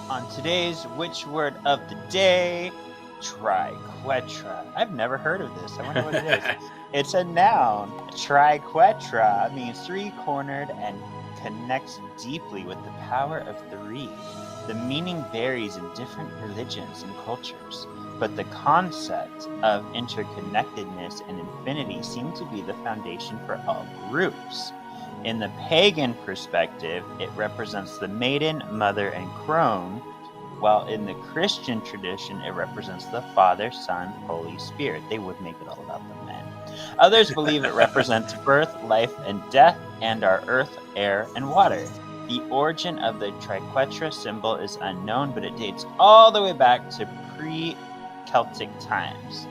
On today's Which Word of the Day, triquetra. I've never heard of this. I wonder what it is. It's a noun. Triquetra means three-cornered and connects deeply with the power of three. The meaning varies in different religions and cultures, but the concept of interconnectedness and infinity seem to be the foundation for all groups. In the pagan perspective, it represents the maiden, mother, and crone, while in the Christian tradition, it represents the Father, Son, Holy Spirit. They would make it all about the men. Others believe it represents birth, life, and death, and our earth, air, and water. The origin of the triquetra symbol is unknown, but it dates all the way back to pre-Celtic times.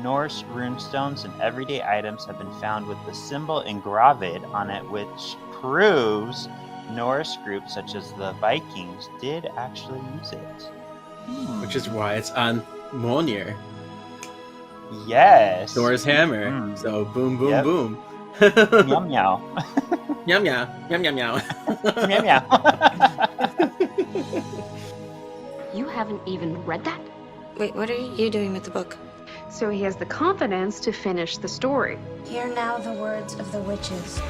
Norse runestones and everyday items have been found with the symbol engraved on it, which proves Norse groups such as the Vikings did actually use it. Which is why it's on Mjolnir. Yes. Thor's hammer. So boom, boom, Yep. boom. Meow meow. Meow, meow. Meow, meow, meow. Meow meow. You haven't even read that? Wait, what are you doing with the book? So he has the confidence to finish the story. Hear now the words of the witches.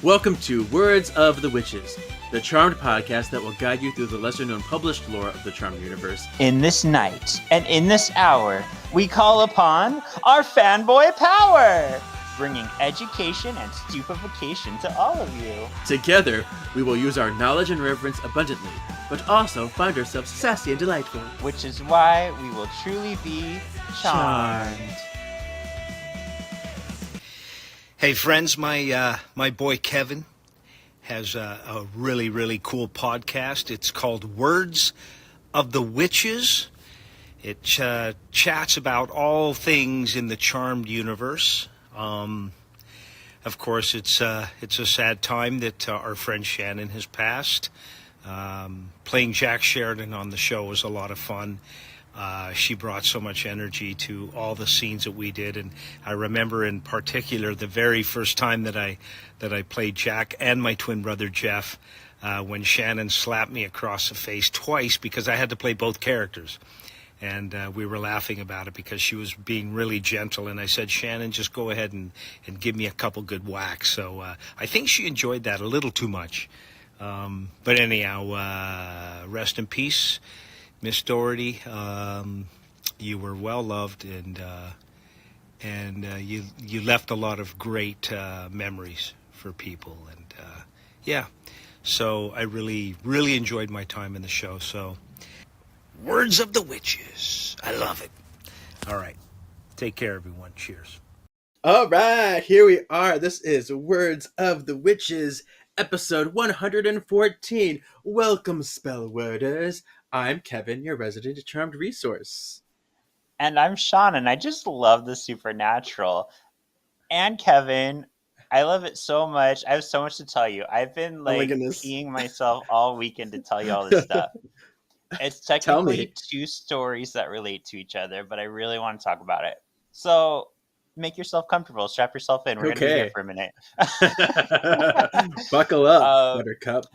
Welcome to Words of the Witches, the Charmed podcast that will guide you through the lesser-known published lore of the Charmed universe. In this night and in this hour, we call upon our fanboy power, bringing education and stupefaction to all of you. Together, we will use our knowledge and reverence abundantly, but also find ourselves sassy and delightful. Which is why we will truly be charmed. Hey friends, my boy Kevin has a really, really cool podcast. It's called Words of the Witches. It chats about all things in the Charmed universe. Of course, it's a sad time that our friend Shannon has passed. Playing Jack Sheridan on the show was a lot of fun. She brought so much energy to all the scenes that we did, and I remember in particular the very first time that I played Jack and my twin brother Jeff, when Shannon slapped me across the face twice because I had to play both characters. And we were laughing about it because she was being really gentle. And I said, Shannon, just go ahead and give me a couple good whacks. So I think she enjoyed that a little too much. But anyhow, rest in peace, Miss Doherty. You were well loved, and you left a lot of great memories for people. And yeah, so I really, really enjoyed my time in the show. So Words of the Witches. I love it. All right. Take care, everyone. Cheers. All right, here we are. This is Words of the Witches, episode 114. Welcome, spellworders. I'm Kevin, your resident Charmed resource. And I'm Sean, and I just love the supernatural. And Kevin, I love it so much. I have so much to tell you. I've been peeing myself all weekend to tell you all this stuff. It's technically two stories that relate to each other, but I really want to talk about it. So make yourself comfortable. Strap yourself in. We're going to be here for a minute. Buckle up, Buttercup.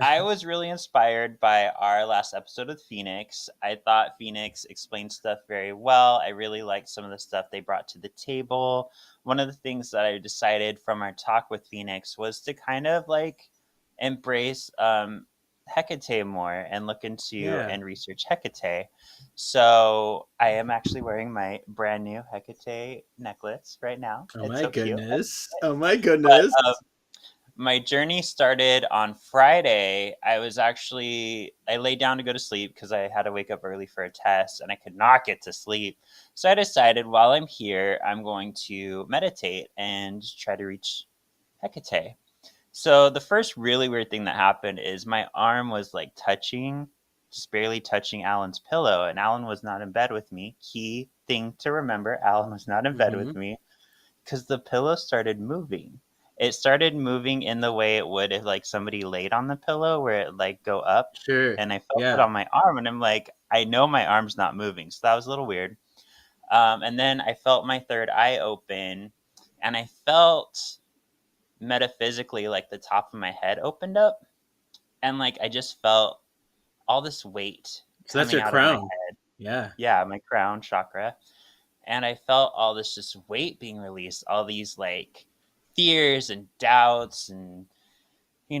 I was really inspired by our last episode with Phoenix. I thought Phoenix explained stuff very well. I really liked some of the stuff they brought to the table. One of the things that I decided from our talk with Phoenix was to kind of embrace Hecate more and look into and research Hecate. So I am actually wearing my brand new Hecate necklace right now. Oh my goodness. Oh my goodness. But, my journey started on Friday. I laid down to go to sleep because I had to wake up early for a test and I could not get to sleep. So I decided while I'm here, I'm going to meditate and try to reach Hecate. So the first really weird thing that happened is my arm was just barely touching Alan's pillow, and Alan was not in bed with me. Key thing to remember, Alan was not in bed with me because the pillow started moving. It started moving in the way it would if somebody laid on the pillow, where it go up. Sure. And I felt it on my arm, and I'm like, I know my arm's not moving. So that was a little weird. And then I felt my third eye open, and I felt metaphysically like the top of my head opened up, and like I just felt all this weight So that's coming your out of my crown. head. Yeah. Yeah, my crown chakra. And I felt all this just weight being released, all these like fears and doubts and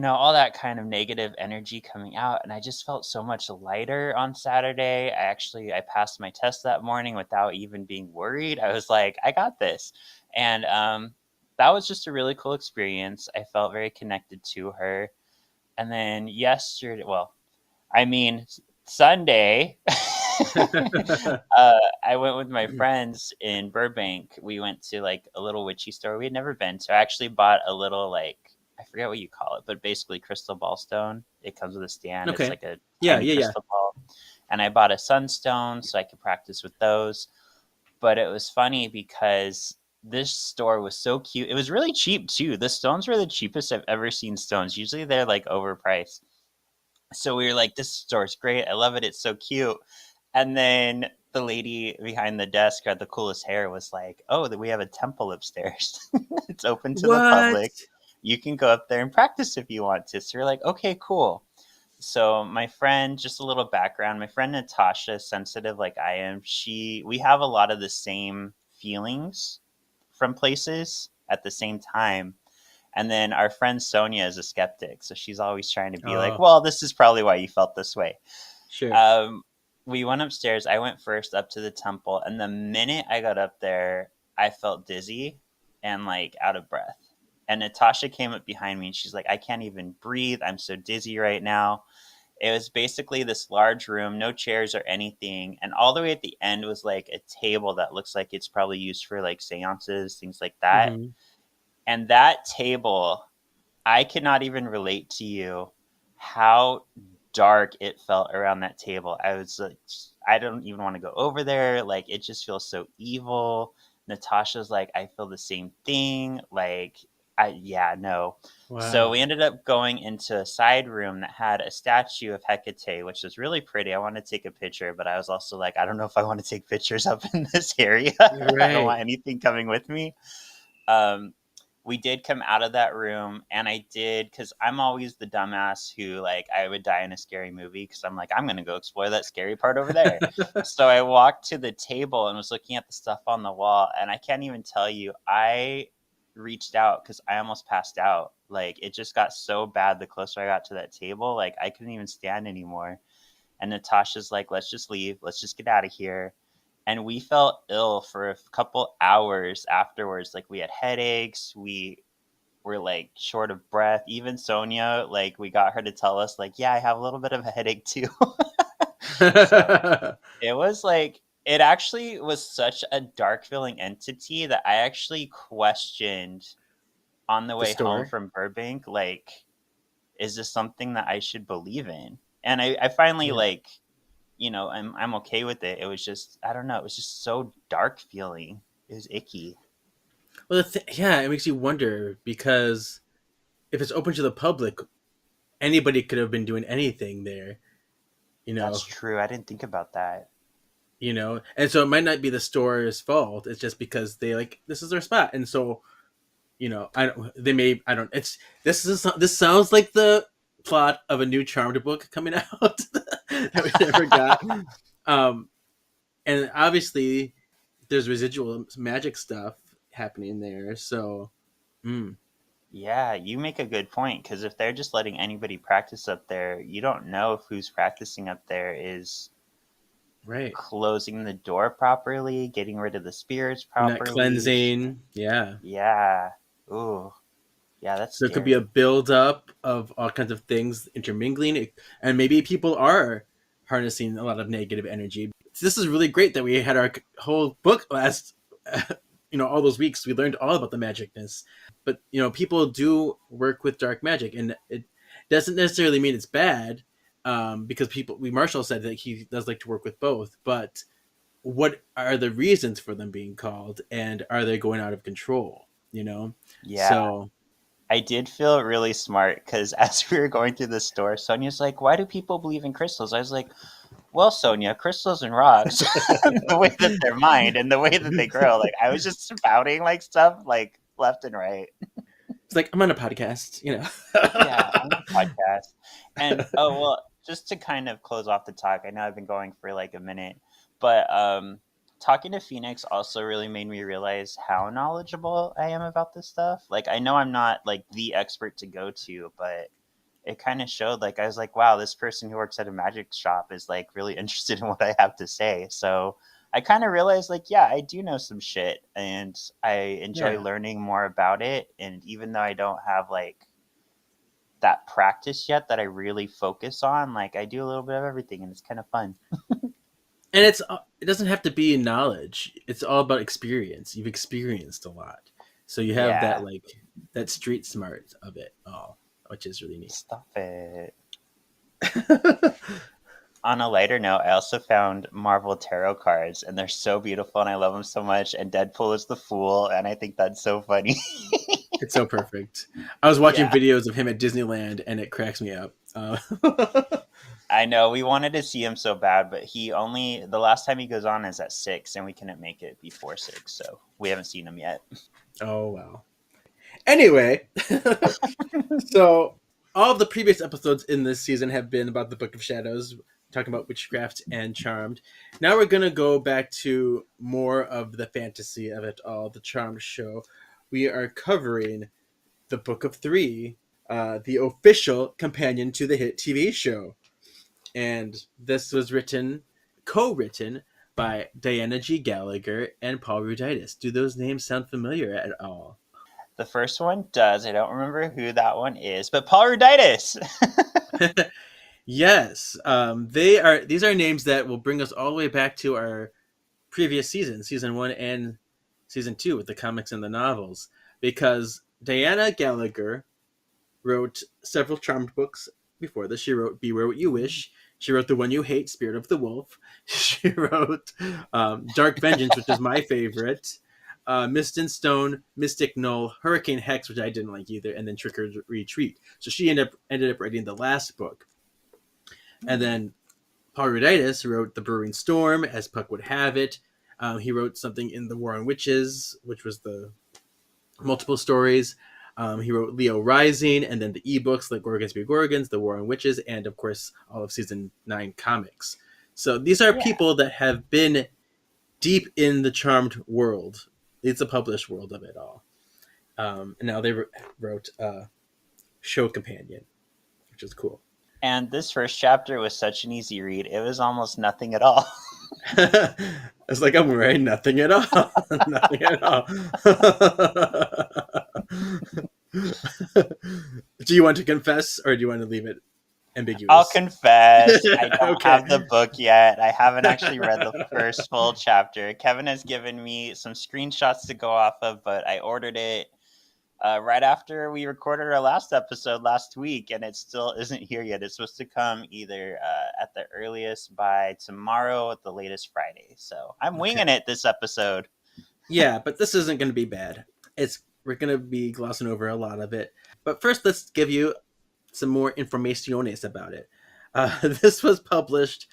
all that kind of negative energy coming out. And I just felt so much lighter on Saturday. I passed my test that morning without even being worried. I was like, I got this. And that was just a really cool experience. I felt very connected to her. And then Sunday, I went with my friends in Burbank. We went to like a little witchy store we had never been to. I actually bought a little like, I forget what you call it, but basically crystal ball stone. It comes with a stand. It's Okay. like a Yeah, tiny yeah, yeah. crystal ball. And I bought a sunstone so I could practice with those. But it was funny because this store was so cute. It was really cheap too. The stones were the cheapest I've ever seen stones. Usually they're like overpriced. So we were like, this store's great. I love it. It's so cute. And then the lady behind the desk who had the coolest hair was like, oh, we have a temple upstairs. It's open to the What? public. You can go up there and practice if you want to. So we're like, okay, cool. So my friend, just a little background, my friend Natasha, sensitive like I am, we have a lot of the same feelings from places at the same time. And then our friend Sonia is a skeptic. So she's always trying to be like, Oh, well, this is probably why you felt this way. sure. We went upstairs. I went first up to the temple. And the minute I got up there, I felt dizzy and like out of breath. And Natasha came up behind me and she's like, I can't even breathe. I'm so dizzy right now. It was basically this large room, no chairs or anything. And all the way at the end was like a table that looks like it's probably used for like seances, things like that. Hmm. And that table, I cannot even relate to you how dark it felt around that table. I was like, I don't even want to go over there. Like, it just feels so evil. Natasha's like, I feel the same thing. Like, yeah, no. So Wow. we ended up going into a side room that had a statue of Hecate, which was really pretty. I wanted to take a picture, but I was also like, I don't know if I want to take pictures up in this area. I don't Right. want anything coming with me. Um, we did come out of that room, and I did, because I'm always the dumbass who like I would die in a scary movie because I'm like, I'm gonna go explore that scary part over there. So I walked to the table and was looking at the stuff on the wall, and I can't even tell you, I reached out because I almost passed out. Like, it just got so bad the closer I got to that table, like I couldn't even stand anymore. And Natasha's like, let's just leave, let's just get out of here. And we felt ill for a couple hours afterwards. Like, we had headaches, we were like short of breath. Even Sonia, like, we got her to tell us like, yeah, I have a little bit of a headache too. So it was like, it actually was such a dark feeling entity that I actually questioned on the The way home store. from Burbank, like, is this something that I should believe in? And I finally Yeah. like, I'm okay with it. It was just, I don't know, it was just so dark feeling. It was icky. Well, yeah, it makes you wonder because if it's open to the public, anybody could have been doing anything there. You That's know, true. I didn't think about that. and so it might not be the store's fault. It's just because they like this is their spot, and so I don't. They may. I don't. This sounds like the plot of a new Charmed book coming out that we never got. Um, and obviously, there's residual magic stuff happening there. So, mm, Yeah, you make a good point, because if they're just letting anybody practice up there, you don't know if who's practicing up there is right. closing the door properly, getting rid of the spirits Not properly. cleansing. Yeah. Yeah. Ooh. Yeah, that's So it could be a scary. build up of all kinds of things intermingling, and maybe people are harnessing a lot of negative energy. So this is really great that we had our whole book last, all those weeks. We learned all about the magicness, but people do work with dark magic, and it doesn't necessarily mean it's bad, because Marshall said that he does like to work with both, but what are the reasons for them being called, and are they going out of control? Yeah. So. I did feel really smart because as we were going through the store, Sonia's like, why do people believe in crystals? I was like, Well, Sonia, crystals and rocks, the way that they're mined and the way that they grow, like I was just spouting like stuff like left and right. It's like, I'm on a podcast, you know. Yeah, on the podcast. And oh well, just to kind of close off the talk, I know I've been going for like a minute, but talking to Phoenix also really made me realize how knowledgeable I am about this stuff. Like I know I'm not like the expert to go to, but it kind of showed like I was like, wow, this person who works at a magic shop is like really interested in what I have to say. So I kind of realized like, yeah, I do know some shit and I enjoy Yeah. learning more about it. And even though I don't have like that practice yet that I really focus on, like I do a little bit of everything and it's kind of fun. And it doesn't have to be knowledge. It's all about experience. You've experienced a lot. So you have Yeah. that like that street smart of it all, which is really neat. Stop it. On a lighter note, I also found Marvel tarot cards and they're so beautiful and I love them so much. And Deadpool is the fool. And I think that's so funny. It's so perfect. I was watching Yeah. videos of him at Disneyland and it cracks me up. I know we wanted to see him so bad, but the last time he goes on is at 6 and we couldn't make it before 6. So we haven't seen him yet. Oh, wow. Anyway, so all of the previous episodes in this season have been about the Book of Shadows, talking about witchcraft and Charmed. Now we're going to go back to more of the fantasy of it all, the Charmed show. We are covering the Book of Three, the official companion to the hit TV show. And this was co-written by Diana G. Gallagher and Paul Ruditis. Do those names sound familiar at all? The first one does. I don't remember who that one is, but Paul Ruditis. Yes, these are names that will bring us all the way back to our previous season 1 and season 2 with the comics and the novels, because Diana Gallagher wrote several Charmed books before this. She wrote Beware What You Wish. She wrote The One You Hate, Spirit of the Wolf. She wrote Dark Vengeance, which is my favorite. Mist and Stone, Mystic Null, Hurricane Hex, which I didn't like either, and then Trick or Retreat. So she ended up writing the last book. And then Paul Ruditis wrote The Brewing Storm, as Puck would have it. He wrote something in The War on Witches, which was the multiple stories. He wrote Leo Rising, and then the ebooks like Gorgons Be Gorgons, The War on Witches, and of course all of season 9 comics. So these are people that have been deep in the Charmed world. It's a published world of it all. And now they wrote Show Companion, which is cool. And this first chapter was such an easy read. It was almost nothing at all. It's like I'm wearing nothing at all. Nothing at all. Do you want to confess or do you want to leave it ambiguous? I'll confess. I don't Okay. have the book yet. I haven't actually read the first full chapter. Kevin has given me some screenshots to go off of, but I ordered it right after we recorded our last episode last week, and it still isn't here yet. It's supposed to come either at the earliest by tomorrow, at the latest Friday. So I'm winging it this episode. Yeah, but this isn't going to be bad. We're going to be glossing over a lot of it. But first, let's give you some more informaciones about it. This was published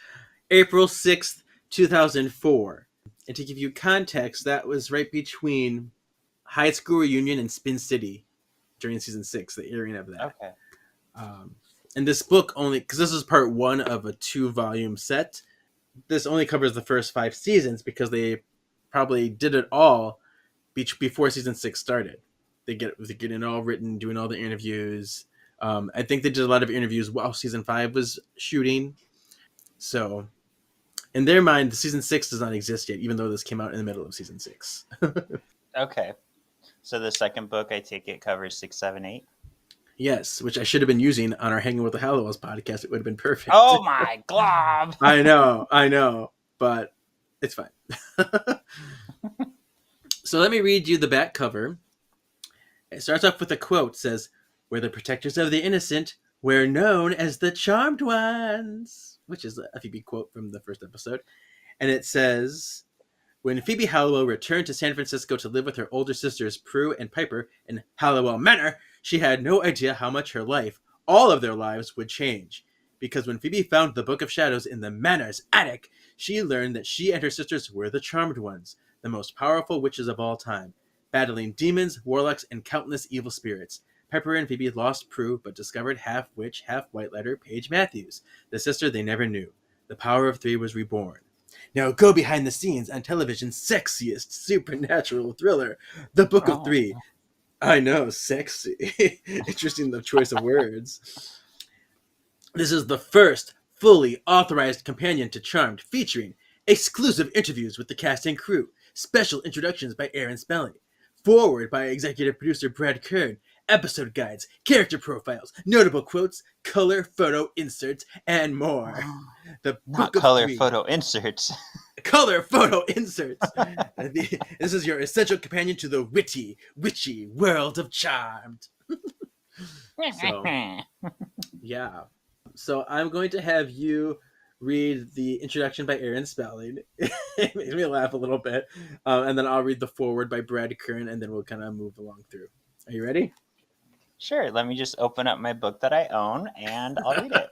April 6th, 2004. And to give you context, that was right between High School Reunion and Spin City during season 6, the airing of that. Okay. And this book only, because this is part 1 of a 2-volume set, this only covers the first 5 seasons because they probably did it all before season 6 started. They get it all written, doing all the interviews. I think they did a lot of interviews while season 5 was shooting. So, in their mind, the season 6 does not exist yet, even though this came out in the middle of season 6. Okay. So the second book, I take it, covers 6, 7, 8? Yes, which I should have been using on our Hanging with the Hallows podcast. It would have been perfect. Oh my glob! I know, but it's fine. So let me read you the back cover. It starts off with a quote. It says, "We're the protectors of the innocent. We're known as the Charmed Ones," which is a Phoebe quote from the first episode. And it says, "When Phoebe Halliwell returned to San Francisco to live with her older sisters, Prue and Piper, in Halliwell Manor, she had no idea how much her life, all of their lives, would change. because when Phoebe found the Book of Shadows in the Manor's attic, she learned that she and her sisters were the Charmed Ones, the most powerful witches of all time, battling demons, warlocks, and countless evil spirits. Pepper and Phoebe lost Prue, but discovered half-witch, half-white-letter Paige Matthews, the sister they never knew. The power of three was reborn. Now go behind the scenes on television's sexiest supernatural thriller, The Book of Three. I know, sexy. Interesting, the choice of words. This is the first fully authorized companion to Charmed, featuring exclusive interviews with the cast and crew, special introductions by Aaron Spelling, forward by executive producer Brad Kern, episode guides, character profiles, notable quotes, color photo inserts, and more. The Not Book of color Three. photo inserts. Color photo inserts. This is your essential companion to the witty, witchy world of Charmed. So, yeah. So I'm going to have you read the introduction by Aaron Spelling. It makes me laugh a little bit. And then I'll read the foreword by Brad Kern, and then we'll kind of move along through. Are you ready? Sure, let me just open up my book that I own, and I'll read it.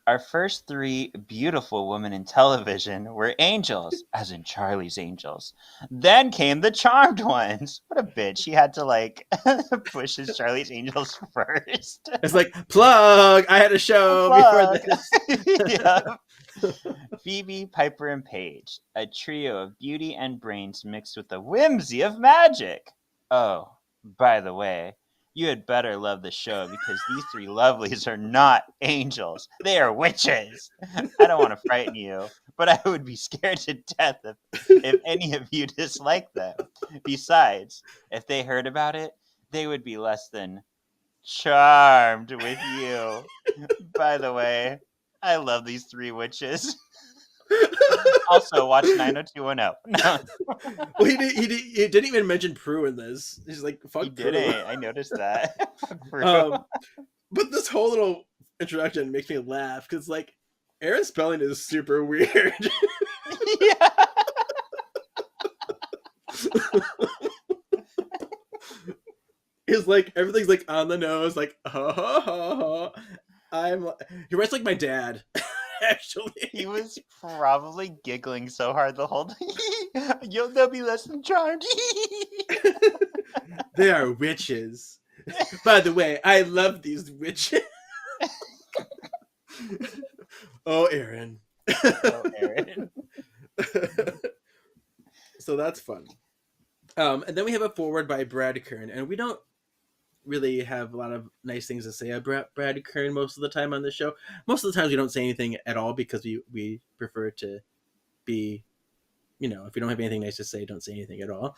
Our first three beautiful women in television were angels, as in Charlie's Angels. Then came the Charmed Ones. What a bitch. He had to, push his Charlie's Angels first. It's like, plug! I had a show before this. Yeah. Phoebe, Piper, and Paige. A trio of beauty and brains mixed with the whimsy of magic. Oh, by the way, you had better love the show because these three lovelies are not angels. They are witches. I don't want to frighten you, but I would be scared to death if any of you disliked them. Besides, if they heard about it, they would be less than charmed with you. By the way, I love these three witches. Also, watch 90210. Well, he didn't even mention Prue in this. He's like, fuck He Prue. didn't. I noticed that. But this whole little introduction makes me laugh because, like, Aaron Spelling is super weird. Yeah. He's like, everything's like on the nose, like, ha ha ha ha. He writes like my dad. Actually, He was probably giggling so hard the whole time. They'll be less than charmed. They are witches. By the way, I love these witches. Oh, Aaron. Oh, Aaron. So that's fun. And then we have a foreword by Brad Kern, and we don't really have a lot of nice things to say about Brad Kern most of the time on the show. Most of the times we don't say anything at all because we prefer to be, if we don't have anything nice to say, don't say anything at all.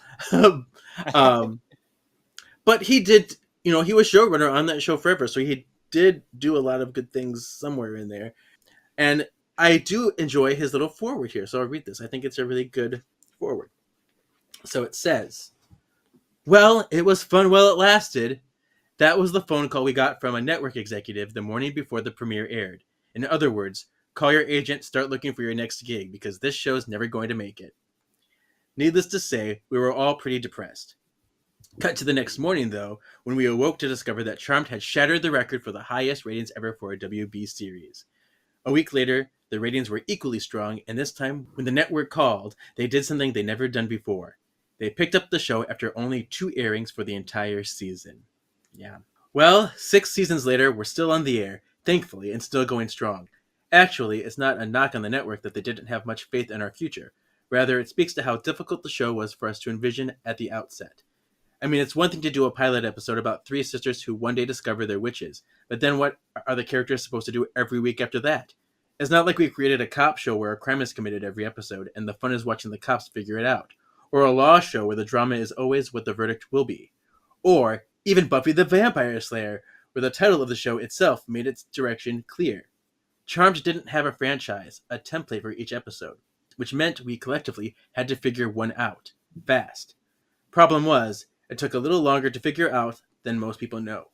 But he did, he was showrunner on that show forever, so he did do a lot of good things somewhere in there. And I do enjoy his little foreword here, so I'll read this. I think it's a really good foreword. So it says, "Well, it was fun while it lasted. That was the phone call we got from a network executive the morning before the premiere aired. In other words, call your agent, start looking for your next gig, because this show's never going to make it. Needless to say, we were all pretty depressed. Cut to the next morning, though, when we awoke to discover that Charmed had shattered the record for the highest ratings ever for a WB series. A week later, the ratings were equally strong, and this time, when the network called, they did something they never done before. They picked up the show after only 2 airings for the entire season." Yeah. Well, 6 seasons later, we're still on the air, thankfully, and still going strong. Actually, it's not a knock on the network that they didn't have much faith in our future. Rather, it speaks to how difficult the show was for us to envision at the outset. I mean, it's one thing to do a pilot episode about 3 sisters who one day discover they're witches, but then what are the characters supposed to do every week after that? It's not like we created a cop show where a crime is committed every episode, and the fun is watching the cops figure it out. Or a law show where the drama is always what the verdict will be. Or even Buffy the Vampire Slayer, where the title of the show itself made its direction clear. Charmed didn't have a franchise, a template for each episode, which meant we collectively had to figure one out, fast. Problem was, it took a little longer to figure out than most people know.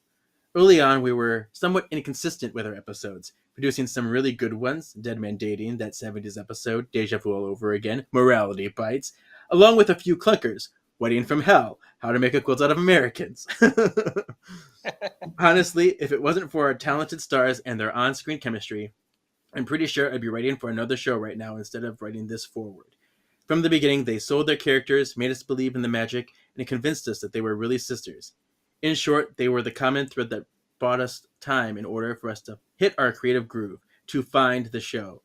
Early on, we were somewhat inconsistent with our episodes, producing some really good ones, Dead Man Dating, that 70s episode, Deja Vu All Over Again, Morality Bites, along with a few clunkers, Wedding from Hell, How to Make a Quilt Out of Americans. Honestly, if it wasn't for our talented stars and their on-screen chemistry, I'm pretty sure I'd be writing for another show right now instead of writing this forward. From the beginning, they sold their characters, made us believe in the magic, and convinced us that they were really sisters. In short, they were the common thread that bought us time in order for us to hit our creative groove, to find the show.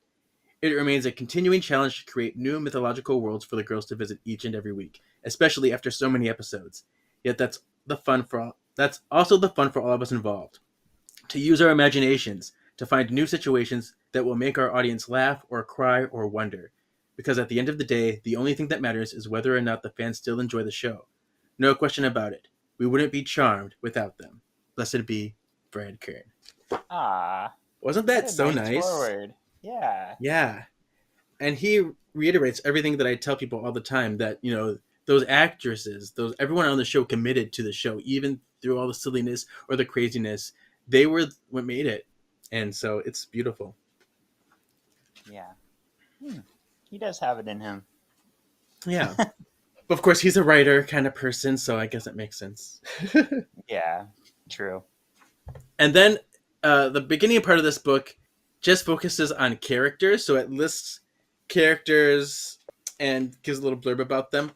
It remains a continuing challenge to create new mythological worlds for the girls to visit each and every week, especially after so many episodes. Yet that's also the fun for all of us involved. To use our imaginations, to find new situations that will make our audience laugh or cry or wonder. Because at the end of the day, the only thing that matters is whether or not the fans still enjoy the show. No question about it. We wouldn't be charmed without them. Blessed be Brad Kern. Ah, Wasn't that so nice? Forward. Yeah. Yeah. And he reiterates everything that I tell people all the time, that, you know, those actresses, everyone on the show committed to the show, even through all the silliness or the craziness. They were what made it. And so it's beautiful. Yeah. He does have it in him. Yeah. Of course, he's a writer kind of person, so I guess it makes sense. Yeah, true. And then the beginning part of this book just focuses on characters. So it lists characters and gives a little blurb about them.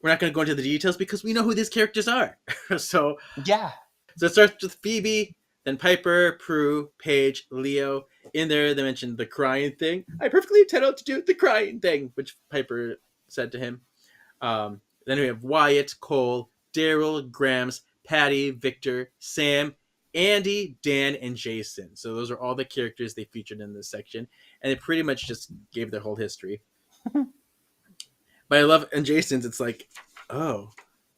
We're not going to go into the details because we know who these characters are. So it starts with Phoebe, then Piper, Prue, Paige, Leo. In there, they mentioned the crying thing. I'm perfectly entitled to do the crying thing, which Piper said to him. Then we have Wyatt, Cole, Daryl, Grams, Patty, Victor, Sam, Andy, Dan, and Jason. So those are all the characters they featured in this section. And they pretty much just gave their whole history. But I love, and Jason's, it's like, oh,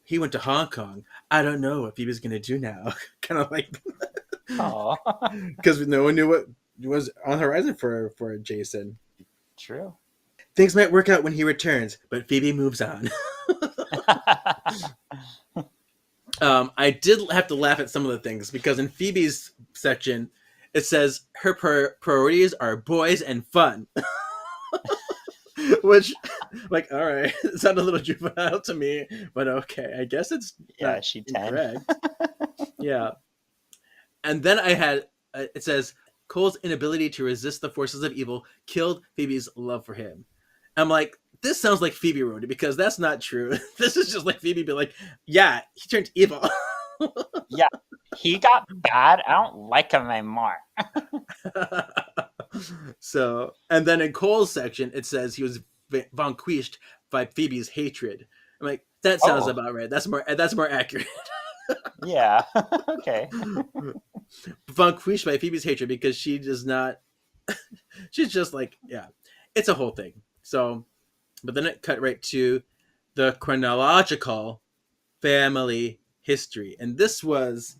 he went to Hong Kong. I don't know what Phoebe's going to do now. Kind of like, because no one knew what was on the horizon for Jason. True. Things might work out when he returns, but Phoebe moves on. I did have to laugh at some of the things, because in Phoebe's section, it says her priorities are boys and fun. Which, like, all right, it sounded a little juvenile to me, but okay, I guess it's she 10. Correct. Yeah. And then I had, it says, Cole's inability to resist the forces of evil killed Phoebe's love for him. I'm like, this sounds like Phoebe wrote it, because that's not true. This is just like Phoebe be like, yeah, he turned evil. Yeah, he got bad. I don't like him anymore. So, and then in Cole's section, it says he was vanquished by Phoebe's hatred. I'm like, that sounds about right. That's more accurate. Yeah. Okay. Vanquished by Phoebe's hatred, because she does not. She's just like, yeah, it's a whole thing. So, but then it cut right to the chronological family history, and this was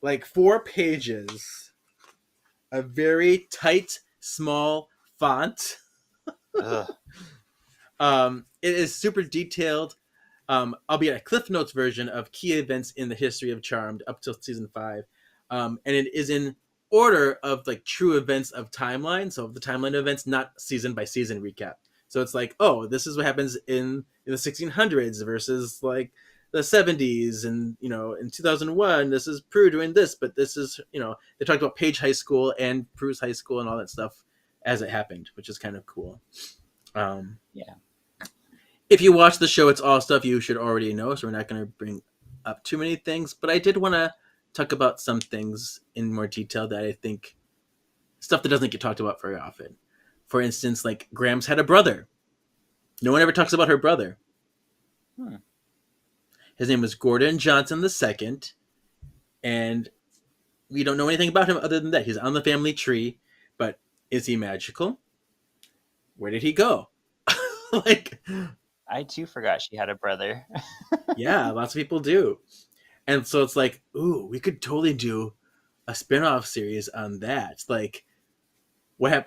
like 4 pages, a very tight, small font. It is super detailed. Albeit a Cliff Notes version of key events in the history of Charmed up till season 5. And it is in order of like true events of timeline. So the timeline events, not season by season recap. So it's like, oh, this is what happens in the 1600s versus like the 70s. And, you know, in 2001, this is Prue doing this, but this is, you know, they talked about Paige High School and Prue's High School and all that stuff as it happened, which is kind of cool. Yeah. If you watch the show, it's all stuff you should already know, so we're not going to bring up too many things. But I did want to talk about some things in more detail that I think, stuff that doesn't get talked about very often. For instance, like Grams had a brother. No one ever talks about her brother. His name was Gordon Johnson II, and we don't know anything about him other than that. He's on the family tree, but is he magical? Where did he go? Like... I too forgot she had a brother. Yeah, lots of people do. And so it's like, ooh, we could totally do a spin-off series on that. Like,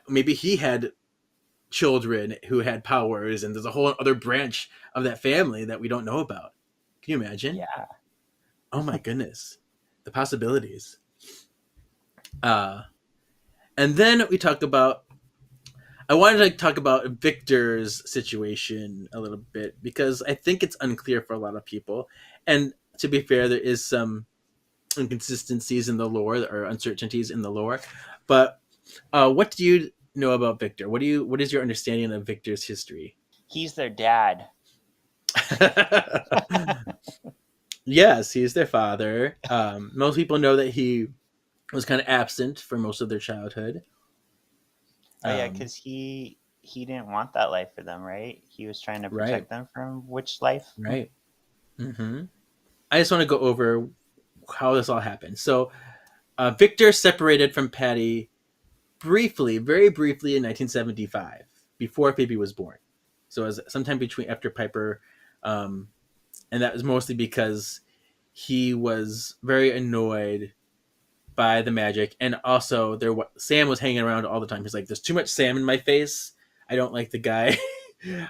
maybe he had children who had powers, and there's a whole other branch of that family that we don't know about. Can you imagine? Yeah. Oh my goodness. The possibilities. And then we talk about, I wanted to talk about Victor's situation a little bit because I think it's unclear for a lot of people. And to be fair, there is some inconsistencies in the lore or uncertainties in the lore. But what do you know about Victor? What is your understanding of Victor's history? He's their dad. Yes, he's their father. Most people know that he was kind of absent for most of their childhood. Oh yeah, because he didn't want that life for them, right? He was trying to protect Right. them from which life? Right. Mm-hmm. I just want to go over how this all happened. So, Victor separated from Patty briefly, very briefly, in 1975, before Phoebe was born. So, it was sometime between after Piper, and that was mostly because he was very annoyed by the magic, and also Sam was hanging around all the time. He's like, "There's too much Sam in my face. I don't like the guy.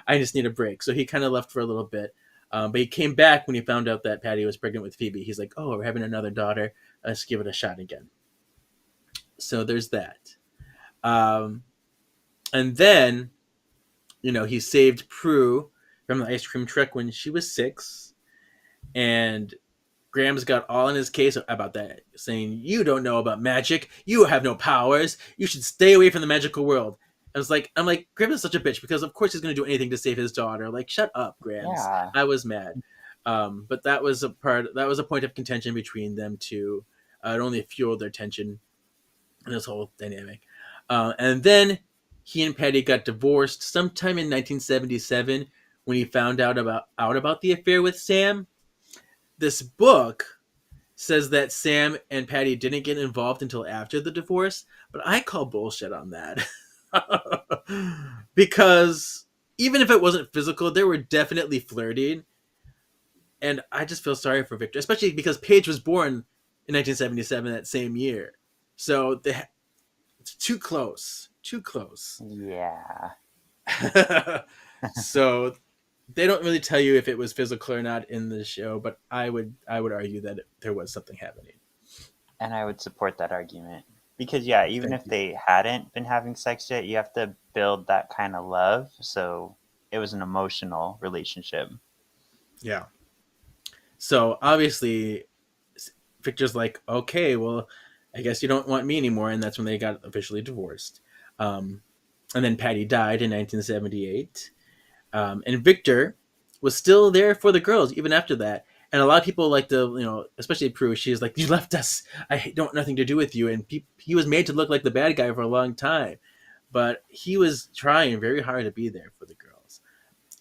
I just need a break." So he kind of left for a little bit, but he came back when he found out that Patty was pregnant with Phoebe. He's like, "Oh, we're having another daughter. Let's give it a shot again." So there's that, and then he saved Prue from the ice cream truck when she was 6, and Grams got all in his case about that, saying, "You don't know about magic. You have no powers. You should stay away from the magical world." I'm like, Grams is such a bitch because of course he's going to do anything to save his daughter. Like, shut up, Grams. Yeah. I was mad. But that was a point of contention between them two. It only fueled their tension in this whole dynamic. And then he and Patty got divorced sometime in 1977 when he found out about the affair with Sam. This book says that Sam and Patty didn't get involved until after the divorce, but I call bullshit on that. Because even if it wasn't physical, they were definitely flirting. And I just feel sorry for Victor, especially because Paige was born in 1977, that same year. So it's too close. Too close. Yeah. So they don't really tell you if it was physical or not in the show, but I would argue that there was something happening. And I would support that argument. Because, yeah, even if they hadn't been having sex yet, you have to build that kind of love. So it was an emotional relationship. Yeah. So obviously, Victor's like, okay, well, I guess you don't want me anymore. And that's when they got officially divorced. And then Patty died in 1978. And Victor was still there for the girls even after that. And a lot of people like to, especially Prue, she's like, "You left us. I don't want nothing to do with you." And he was made to look like the bad guy for a long time. But he was trying very hard to be there for the girls.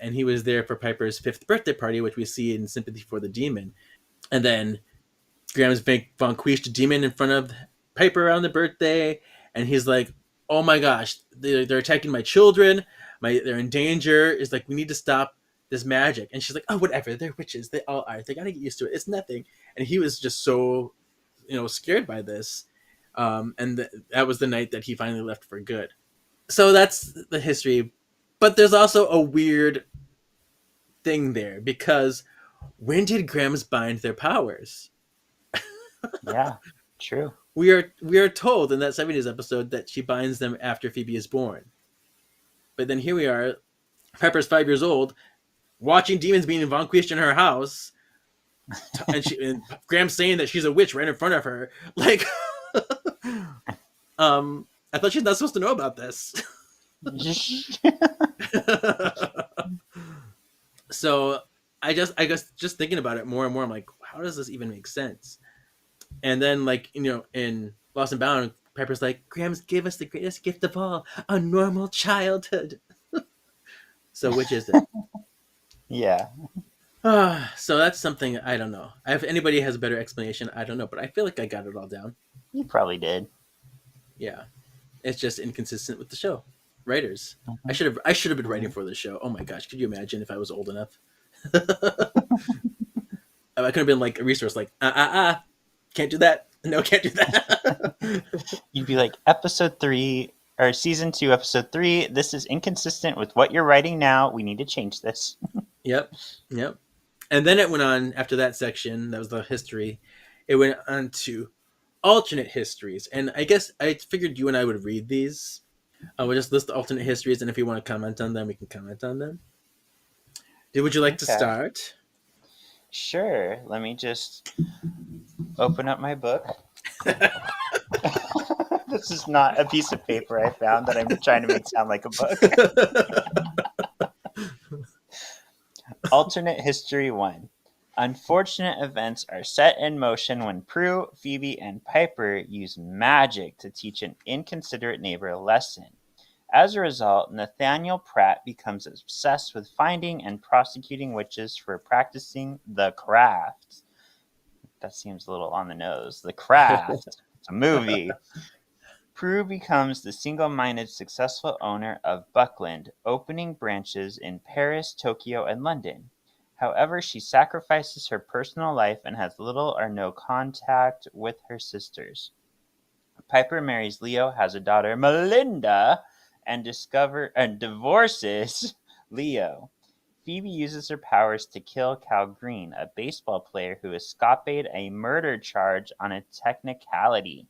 And he was there for Piper's 5th birthday party, which we see in Sympathy for the Demon. And then Grams vanquished a demon in front of Piper on the birthday. And he's like, "Oh my gosh, they're attacking my children. They're in danger." It's like, "We need to stop this magic." And she's like, "Oh, whatever. They're witches. They all are. They got to get used to it. It's nothing." And he was just so, scared by this. And that was the night that he finally left for good. So that's the history. But there's also a weird thing there because when did Grams bind their powers? Yeah, true. We are told in that 70s episode that she binds them after Phoebe is born. But then here we are, Pepper's 5 years old, watching demons being vanquished in her house, and Grams saying that she's a witch right in front of her. Like, I thought she's not supposed to know about this. So I guess just thinking about it more and more, I'm like, how does this even make sense? And then, like, in Lost and Bound, Pepper's like, "Grams gave us the greatest gift of all, a normal childhood." So which is it? Yeah. So that's something I don't know. If anybody has a better explanation, I don't know. But I feel like I got it all down. You probably did. Yeah, it's just inconsistent with the show. Writers, I should have been writing for the show. Oh my gosh, could you imagine if I was old enough? I could have been like a resource, like can't do that. No, can't do that. You'd be like, episode 3 or season 2, episode 3. This is inconsistent with what you're writing now. We need to change this. Yep. And then it went on after that section. That was the history. It went on to alternate histories, and I guess I figured you and I would read these. We'll just list the alternate histories, and if you want to comment on them, we can comment on them. Would you like to Okay. start? Sure. Let me just open up my book. This is not a piece of paper I found that I'm trying to make sound like a book. Alternate History 1. Unfortunate events are set in motion when Prue, Phoebe, and Piper use magic to teach an inconsiderate neighbor a lesson. As a result, Nathaniel Pratt becomes obsessed with finding and prosecuting witches for practicing the craft. That seems a little on the nose. The Craft. It's a movie. Prue becomes the single-minded successful owner of Buckland, opening branches in Paris, Tokyo, and London. However, she sacrifices her personal life and has little or no contact with her sisters. Piper marries Leo, has a daughter, Melinda, and divorces Leo. Phoebe uses her powers to kill Cal Green, a baseball player who escaped a murder charge on a technicality.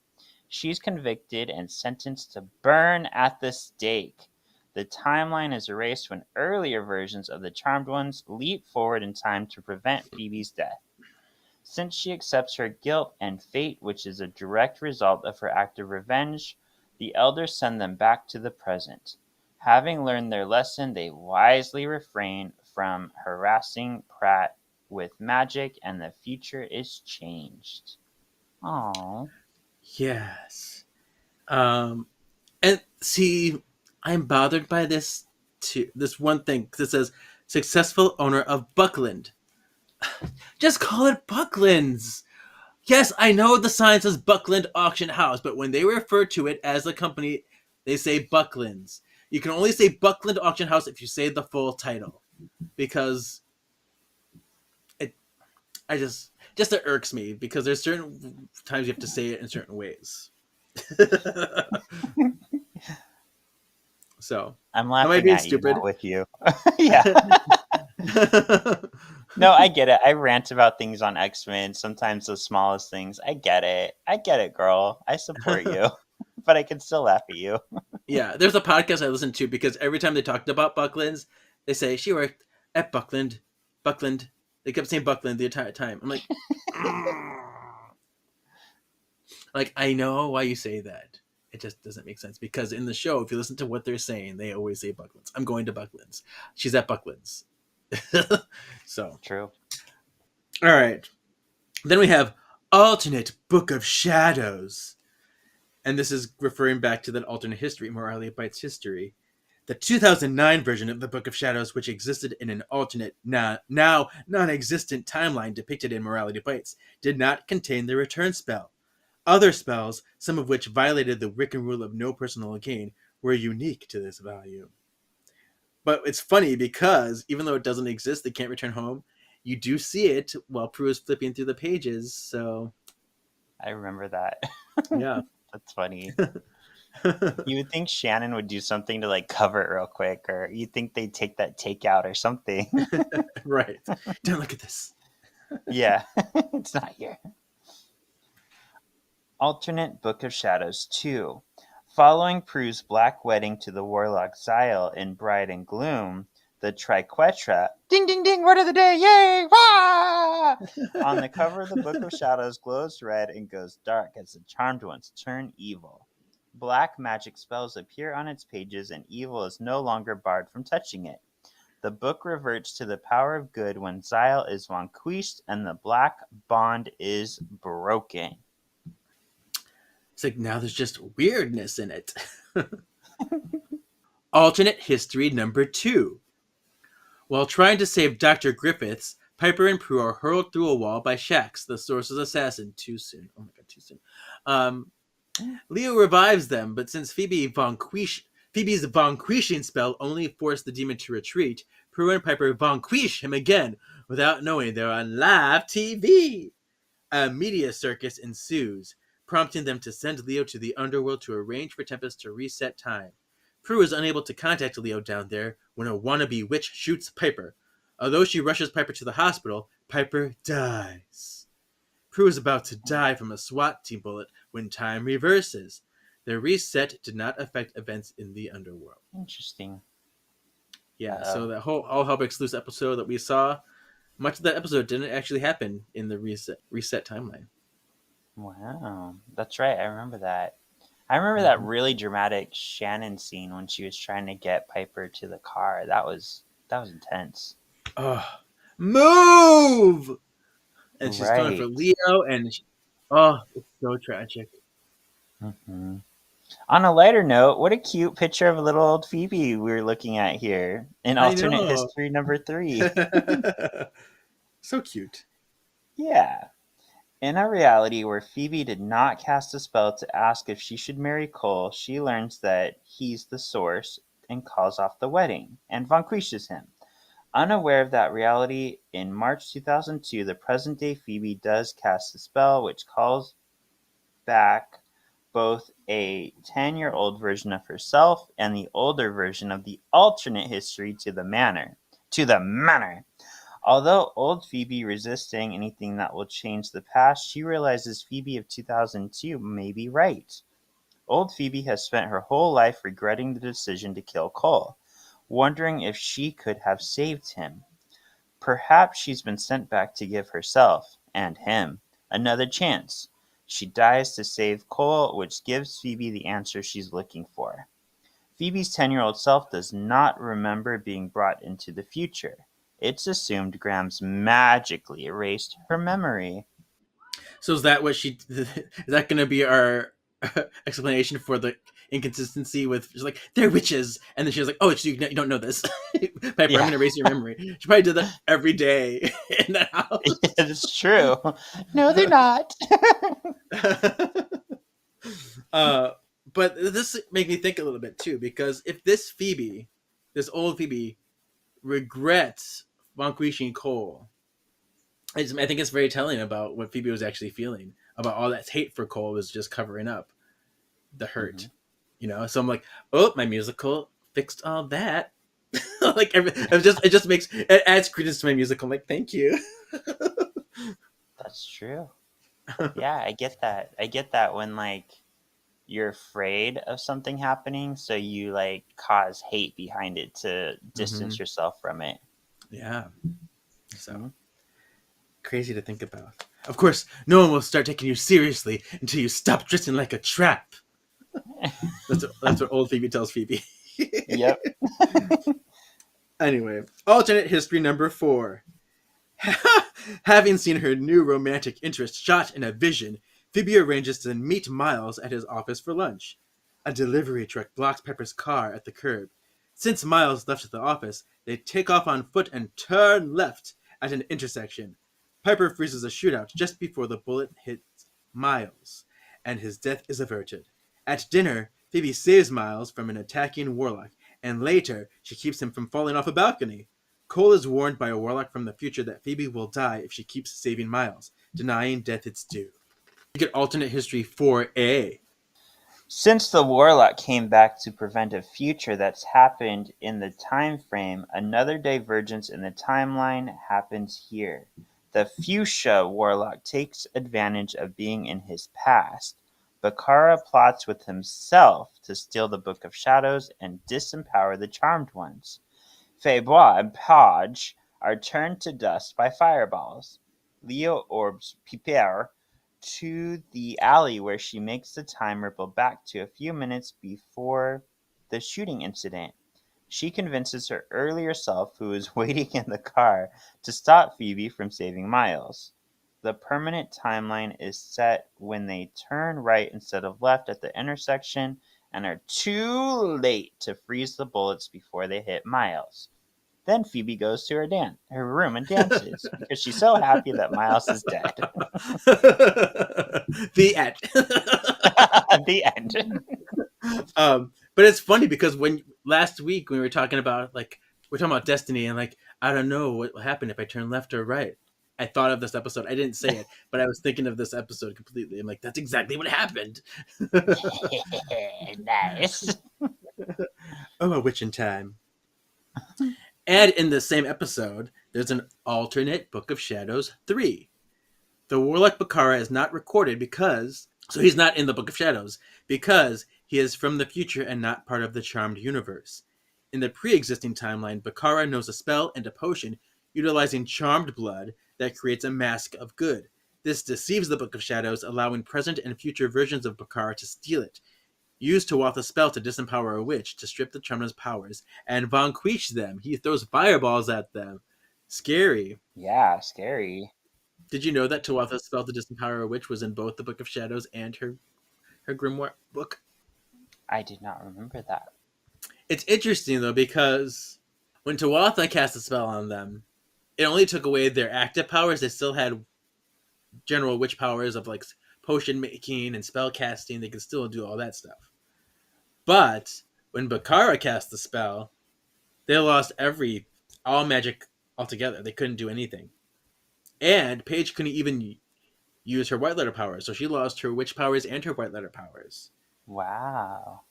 She's convicted and sentenced to burn at the stake. The timeline is erased when earlier versions of the Charmed Ones leap forward in time to prevent Phoebe's death. Since she accepts her guilt and fate, which is a direct result of her act of revenge, the elders send them back to the present. Having learned their lesson, they wisely refrain from harassing Pratt with magic, and the future is changed. Aww. Yes. And see, I'm bothered by this too. This one thing, because it says successful owner of Buckland. Just call it Bucklands. Yes, I know the sign says Buckland Auction House, but when they refer to it as a company, they say Bucklands. You can only say Buckland Auction House if you say the full title, because it irks me, because there's certain times you have to say it in certain ways. So I'm am I laughing being at you, stupid? not with you. Yeah. No, I get it. I rant about things on X-Men, sometimes the smallest things. I get it, girl. I support you. But I can still laugh at you. Yeah, there's a podcast I listen to, because every time they talked about Bucklands, they say she worked at Buckland. They kept saying Buckland the entire time. I'm like, like, I know why you say that. It just doesn't make sense, because in the show, if you listen to what they're saying, they always say Bucklands. I'm going to Bucklands. She's at Bucklands. So, True. all right. Then we have alternate Book of Shadows. And this is referring back to that alternate history, Moralia Bites history. The 2009 version of the Book of Shadows, which existed in an alternate, now non-existent timeline depicted in Morality Bites, did not contain the return spell. Other spells, some of which violated the Wiccan rule of no personal gain, were unique to this volume. But it's funny, because even though it doesn't exist, they can't return home, you do see it while Prue is flipping through the pages, so... I remember that. Yeah. That's funny. You would think Shannon would do something to like cover it real quick, or you think they'd take that takeout or something. Right. Don't look at this. Yeah, it's not here. Alternate Book of Shadows 2. Following Prue's black wedding to the warlock Xyle in Bride and Gloom, the Triquetra, ding ding ding, word of the day, yay, wah! On the cover of the Book of Shadows glows red and goes dark as the Charmed Ones turn evil. Black magic spells appear on its pages, and evil is no longer barred from touching it. The book reverts to the power of good when Xyle is vanquished and the black bond is broken. It's like, now there's just weirdness in it. Alternate history number 2. While trying to save Dr. Griffiths, Piper and Prue are hurled through a wall by Shax, the Source's assassin. Too soon. Oh my god, too soon. Leo revives them, but since Phoebe's vanquishing spell only forced the demon to retreat, Prue and Piper vanquish him again without knowing they're on live TV. A media circus ensues, prompting them to send Leo to the underworld to arrange for Tempest to reset time. Prue is unable to contact Leo down there when a wannabe witch shoots Piper. Although she rushes Piper to the hospital, Piper dies. Prue is about to die from a SWAT team bullet when time reverses. The reset did not affect events in the underworld. Interesting. Yeah, so that whole All Hell Breaks Loose episode that we saw, much of that episode didn't actually happen in the reset timeline. Wow, that's right. I remember that. I remember that really dramatic Shannon scene when she was trying to get Piper to the car. That was intense. Oh, move! And she's going for Right. Leo, and it's so tragic. Mm-hmm. On a lighter note, what a cute picture of a little old Phoebe we're looking at here in I alternate know. history number 3. So cute. Yeah. In a reality where Phoebe did not cast a spell to ask if she should marry Cole, she learns that he's the source and calls off the wedding and vanquishes him. Unaware of that reality, in March 2002, the present-day Phoebe does cast a spell which calls back both a 10-year-old version of herself and the older version of the alternate history to the manor. Although old Phoebe resists saying anything that will change the past, she realizes Phoebe of 2002 may be right. Old Phoebe has spent her whole life regretting the decision to kill Cole, wondering if she could have saved him. Perhaps she's been sent back to give herself, and him, another chance. She dies to save Cole, which gives Phoebe the answer she's looking for. Phoebe's 10-year-old self does not remember being brought into the future. It's assumed Grams magically erased her memory. So is that going to be our explanation for the inconsistency with, she's like, they're witches, and then she was like, oh, you don't know this. Piper, I'm going to erase your memory. She probably did that every day in the house. It's true. No, they're not. But this made me think a little bit too, because if this old Phoebe, regrets vanquishing Cole, I think it's very telling about what Phoebe was actually feeling about all that hate for Cole was just covering up the hurt, So I'm like, oh, my musical fixed all that. Like it adds credence to my musical. I'm like, thank you. That's true. Yeah, I get that. I get that when like you're afraid of something happening, so you like cause hate behind it to distance yourself from it. Yeah. So crazy to think about. Of course, no one will start taking you seriously until you stop dressing like a trap. That's what old Phoebe tells Phoebe. Yep. Anyway, alternate history number 4. Having seen her new romantic interest shot in a vision, Phoebe arranges to meet Miles at his office for lunch. A delivery truck blocks Pepper's car at the curb. Since Miles left the office, they take off on foot and turn left at an intersection. Piper freezes a shootout just before the bullet hits Miles, and his death is averted. At dinner, Phoebe saves Miles from an attacking warlock, and later she keeps him from falling off a balcony. Cole is warned by a warlock from the future that Phoebe will die if she keeps saving Miles, denying death its due. You get alternate history 4A. Since the warlock came back to prevent a future that's happened in the time frame, another divergence in the timeline happens here. The fuchsia warlock takes advantage of being in his past. Bakara plots with himself to steal the Book of Shadows and disempower the Charmed Ones. Feybois and Podge are turned to dust by fireballs. Leo orbs Piper to the alley where she makes the time ripple back to a few minutes before the shooting incident. She convinces her earlier self, who is waiting in the car, to stop Phoebe from saving Miles. The permanent timeline is set when they turn right instead of left at the intersection and are too late to freeze the bullets before they hit Miles. Then Phoebe goes to her room and dances because she's so happy that Miles is dead. The end. The end. But it's funny because when last week when we were talking about destiny and like I don't know what will happen if I turn left or right. I thought of this episode. I didn't say it, but I was thinking of this episode completely. I'm like, that's exactly what happened. Nice. Oh, a witch in time. And in the same episode, there's an alternate Book of Shadows 3. The warlock Bakara is not recorded so he's not in the Book of Shadows because He is from the future and not part of the Charmed universe. In the pre-existing timeline, Bakara knows a spell and a potion utilizing Charmed blood that creates a mask of good. This deceives the Book of Shadows, allowing present and future versions of Bakara to steal it. Use Tuatha's spell to disempower a witch, to strip the Charmers' powers, and vanquish them. He throws fireballs at them. Scary. Yeah, scary. Did you know that Tuatha's spell to disempower a witch was in both the Book of Shadows and her grimoire book? I did not remember that. It's interesting, though, because when Tuatha cast a spell on them, it only took away their active powers. They still had general witch powers of like potion making and spell casting. They could still do all that stuff. But when Bakara cast the spell, they lost all magic altogether. They couldn't do anything. And Paige couldn't even use her white letter powers, so she lost her witch powers and her white letter powers. Wow.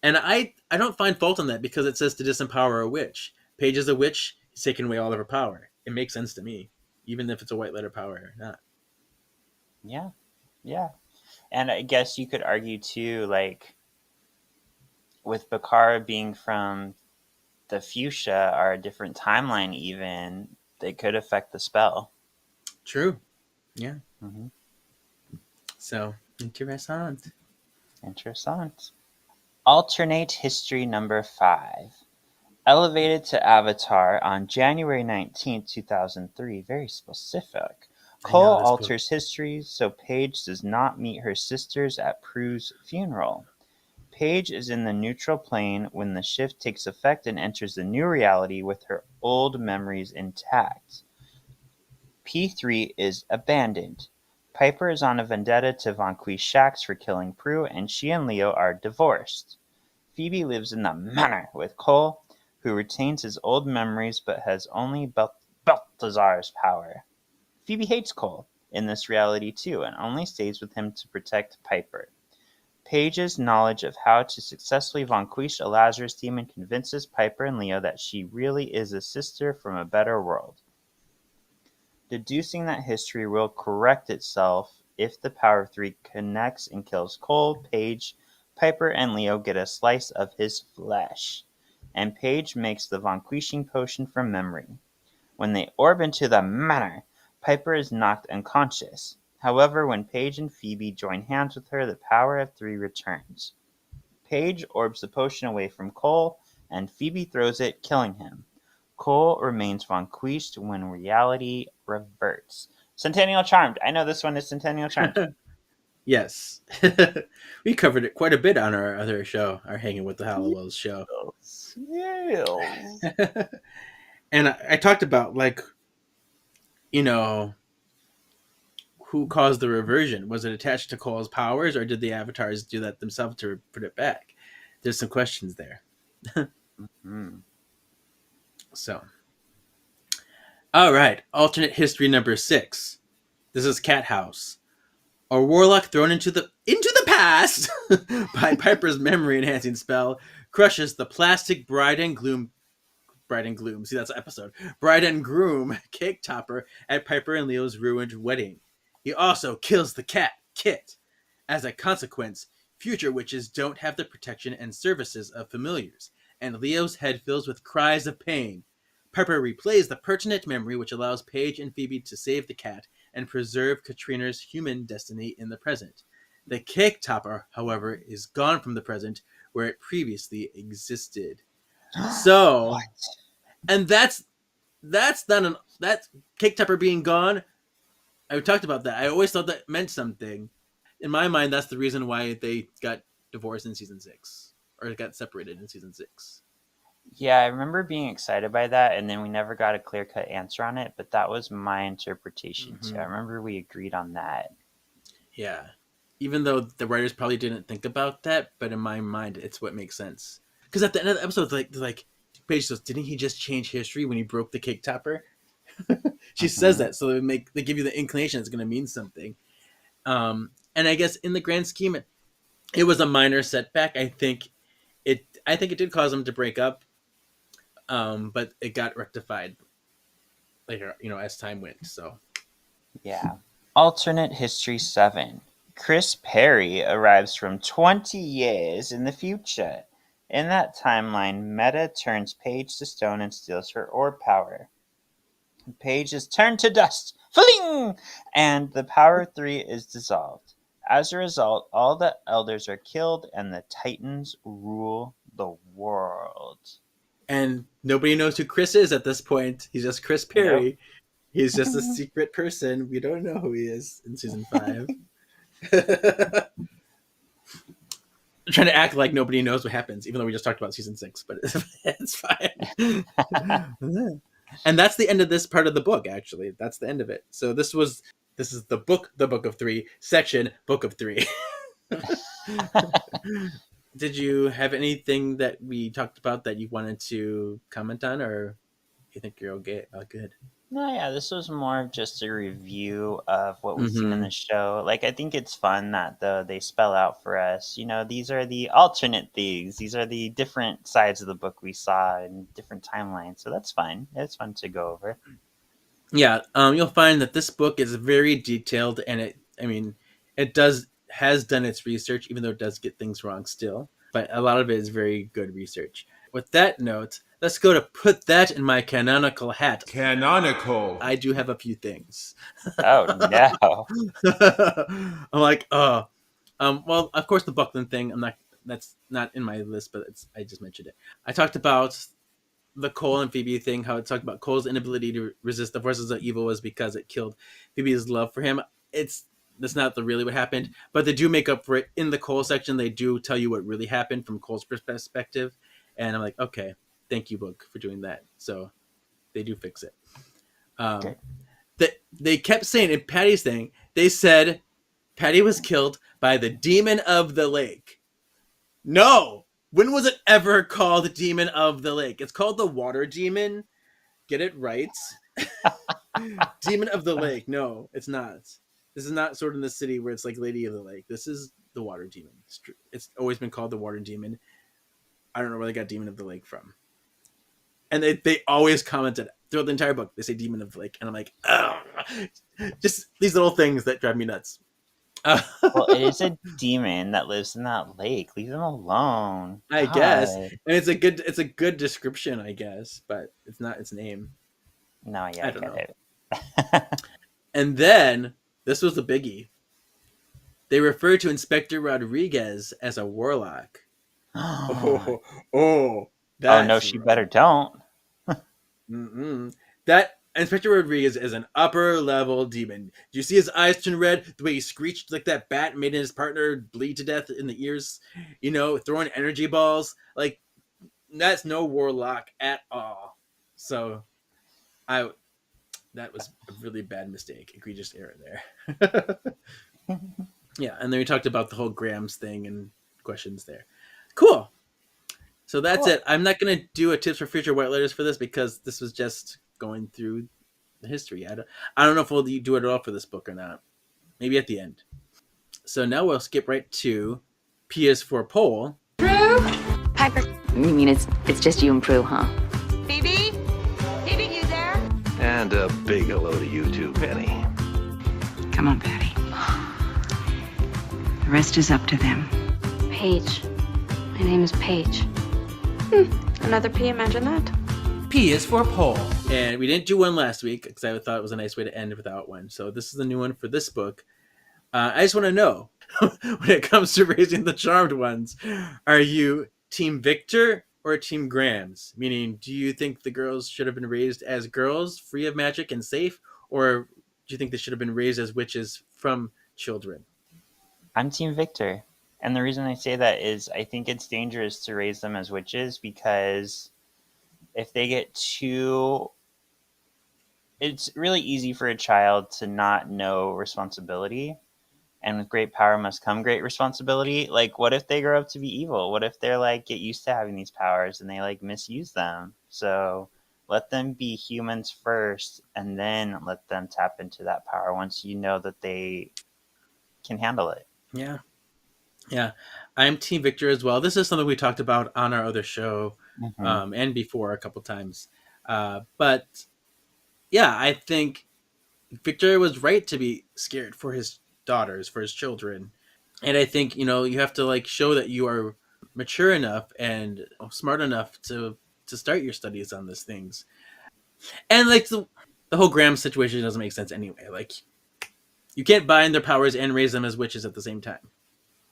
And I don't find fault in that because it says to disempower a witch. Paige is a witch, he's taken away all of her power. It makes sense to me, even if it's a white letter power or not. Yeah. Yeah. And I guess you could argue too, like, with Bakara being from the fuchsia or a different timeline even, they could affect the spell. True. Yeah. Mm-hmm. So, interessant. Interessant. Alternate history number 5. Elevated to Avatar on January 19th, 2003. Very specific. Cole alters history so Paige does not meet her sisters at Prue's funeral. Paige is in the neutral plane when the shift takes effect and enters the new reality with her old memories intact. P3 is abandoned. Piper is on a vendetta to vanquish Shax for killing Prue, and she and Leo are divorced. Phoebe lives in the manor with Cole, who retains his old memories but has only Balthazar's power. Phoebe hates Cole in this reality too, and only stays with him to protect Piper. Paige's knowledge of how to successfully vanquish a Lazarus demon convinces Piper and Leo that she really is a sister from a better world. Deducing that history will correct itself if the Power of 3 connects and kills Cole, Paige, Piper, and Leo get a slice of his flesh, and Paige makes the vanquishing potion from memory. When they orb into the manor, Piper is knocked unconscious. However, when Paige and Phoebe join hands with her, the Power of 3 returns. Paige orbs the potion away from Cole, and Phoebe throws it, killing him. Cole remains vanquished when reality reverts. Centennial Charmed. I know this one is Centennial Charmed. Yes. We covered it quite a bit on our other show, our Hanging with the Halliwells show. Yes. And I talked about, like, you know, who caused the reversion? Was it attached to Cole's powers, or did the avatars do that themselves to put it back? There's some questions there. Mm-hmm. So, all right, alternate history number 6. This is Cat House. A warlock thrown into the past by Piper's memory enhancing spell crushes the plastic bride and groom. See, that's an episode. Bride and groom cake topper at Piper and Leo's ruined wedding. He also kills the cat, Kit. As a consequence, future witches don't have the protection and services of familiars, and Leo's head fills with cries of pain. Piper replays the pertinent memory, which allows Paige and Phoebe to save the cat and preserve Katrina's human destiny in the present. The cake topper, however, is gone from the present, where it previously existed. So, and that's not that cake topper being gone. I talked about that. I always thought that meant something. In my mind, that's the reason why they got divorced in season 6, or got separated in season 6. Yeah, I remember being excited by that, and then we never got a clear-cut answer on it, but that was my interpretation too. I remember we agreed on that. Yeah. Even though the writers probably didn't think about that, but in my mind, it's what makes sense. Because at the end of the episode, like Paige says, didn't he just change history when he broke the cake topper? She says that, so they give you the inclination it's going to mean something. And I guess in the grand scheme, it was a minor setback. I think it did cause them to break up, but it got rectified later, as time went. So, yeah. Alternate history 7. Chris Perry arrives from 20 years in the future. In that timeline, Meta turns Paige to stone and steals her orb power. Paige is turned to dust, fling, and the power of 3 is dissolved. As a result, all the elders are killed and the Titans rule the world. And nobody knows who Chris is at this point. He's just Chris Perry. Nope. He's just a secret person. We don't know who he is in season 5. I'm trying to act like nobody knows what happens, even though we just talked about season 6, but it's fine. And that's the end of this part of the book, actually. That's the end of it. So this is the book of 3, section, book of 3. Did you have anything that we talked about that you wanted to comment on, or you think you're okay? Good. No, yeah, this was more of just a review of what we've seen in the show. Like, I think it's fun that they spell out for us, these are the alternate things. These are the different sides of the book we saw in different timelines. So that's fine. It's fun to go over. Yeah, you'll find that this book is very detailed, and it has done its research, even though it does get things wrong still. But a lot of it is very good research. With that note, let's go to put that in my canonical hat. Canonical. I do have a few things. Oh, no. I'm like, well, of course the Buckland thing, that's not in my list, but I just mentioned it. I talked about the Cole and Phoebe thing, how it talked about Cole's inability to resist the forces of evil was because it killed Phoebe's love for him. That's not really what happened, but they do make up for it in the Cole section. They do tell you what really happened from Cole's perspective, and I'm like, okay, thank you, book, for doing that. So they do fix it. Okay. They kept saying in Patty's thing, they said Patty was killed by the demon of the lake. No, when was it ever called Demon of the Lake? It's called the Water Demon. Get it right. Demon of the Lake. No, it's not. This is not Sword in the City where it's like Lady of the Lake. This is the Water Demon. It's always been called the Water Demon. I don't know where they got Demon of the Lake from. And they always commented throughout the entire book. They say Demon of the Lake. And I'm like, oh, just these little things that drive me nuts. Well, it is a demon that lives in that lake. Leave them alone. I guess. And it's a good description, I guess, but it's not its name. No, yeah, I don't know. it. And then this was the biggie. They refer to Inspector Rodriguez as a warlock. Oh no, she better don't. That Inspector Rodriguez is an upper level demon. Do you see his eyes turn red? The way he screeched like that bat made his partner bleed to death in the ears? Throwing energy balls. Like, that's no warlock at all. So, that was a really bad mistake. Egregious error there. Yeah, and then we talked about the whole Grams thing and questions there. Cool. So that's it. I'm not going to do a tips for future white letters for this because this was just going through the history. I don't know if we'll do it at all for this book or not. Maybe at the end. So now we'll skip right to PS4 poll. Prue? Piper. You mean it's just you and Prue, huh? Phoebe? Phoebe, you there? And a big hello to you too, Penny. Come on, Patty. The rest is up to them. Paige. My name is Paige. Another P, imagine that. PS4 poll. And we didn't do one last week because I thought it was a nice way to end without one. So this is the new one for this book. I just want to know, when it comes to raising the charmed ones, are you Team Victor or Team Grams? Meaning, do you think the girls should have been raised as girls, free of magic and safe? Or do you think they should have been raised as witches from children? I'm Team Victor. And the reason I say that is I think it's dangerous to raise them as witches because if they get it's really easy for a child to not know responsibility. And with great power must come great responsibility. Like, what if they grow up to be evil? What if they're like, get used to having these powers and they like misuse them? So let them be humans first and then let them tap into that power once you know that they can handle it. Yeah. Yeah, I'm Team Victor as well. This is something we talked about on our other show and before a couple times. But yeah, I think Victor was right to be scared for his daughters, for his children. And I think, you have to like show that you are mature enough and smart enough to start your studies on these things. And like the whole Graham situation doesn't make sense anyway. Like, you can't bind their powers and raise them as witches at the same time.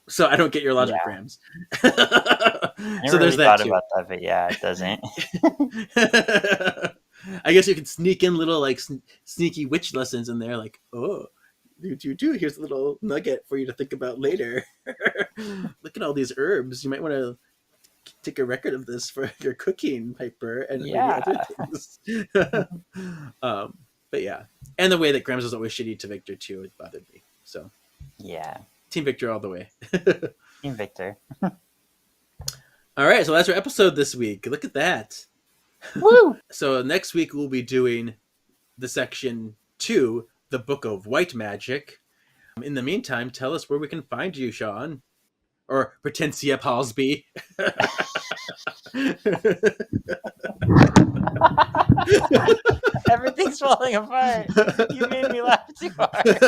So I don't get your logic, Grams. I never really thought about that, but yeah, it doesn't. I guess you can sneak in little like sneaky witch lessons in there, like, oh, here's a little nugget for you to think about later. Look at all these herbs. You might want to take a record of this for your cooking, Piper, and maybe other things. But yeah, and the way that Grams was always shitty to Victor too, it bothered me. So yeah, Team Victor all the way. Team Victor. All right, so that's our episode this week. Look at that. Woo! So next week we'll be doing the section 2, the Book of White Magic. In the meantime, tell us where we can find you, Sean. Or Hortensia Palsby. Everything's falling apart. You made me laugh too hard.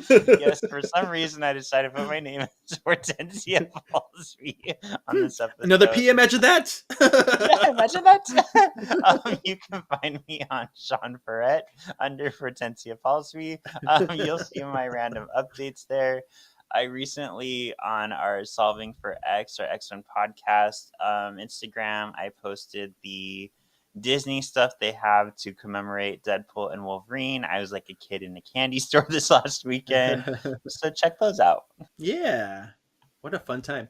Yes, for some reason I decided to put my name as Hortensia Palsby on this episode. Another P, imagine that. Yeah, imagine that. You can find me on Sean Ferret under Hortensia Palsby. You'll see my random updates there. I recently, on our Solving for X or X1 podcast Instagram, I posted the Disney stuff they have to commemorate Deadpool and Wolverine. I was like a kid in a candy store this last weekend. So check those out. Yeah. What a fun time.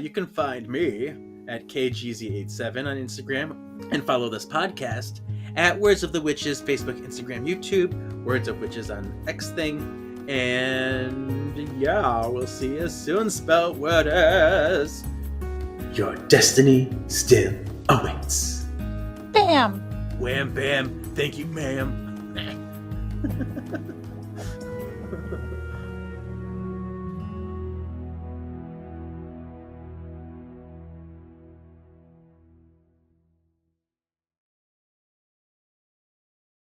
You can find me at KGZ87 on Instagram and follow this podcast at Words of the Witches, Facebook, Instagram, YouTube, Words of Witches on X thing. And yeah, we'll see you soon, Spell Worders. Your destiny still awaits. Bam! Wham bam. Thank you, ma'am.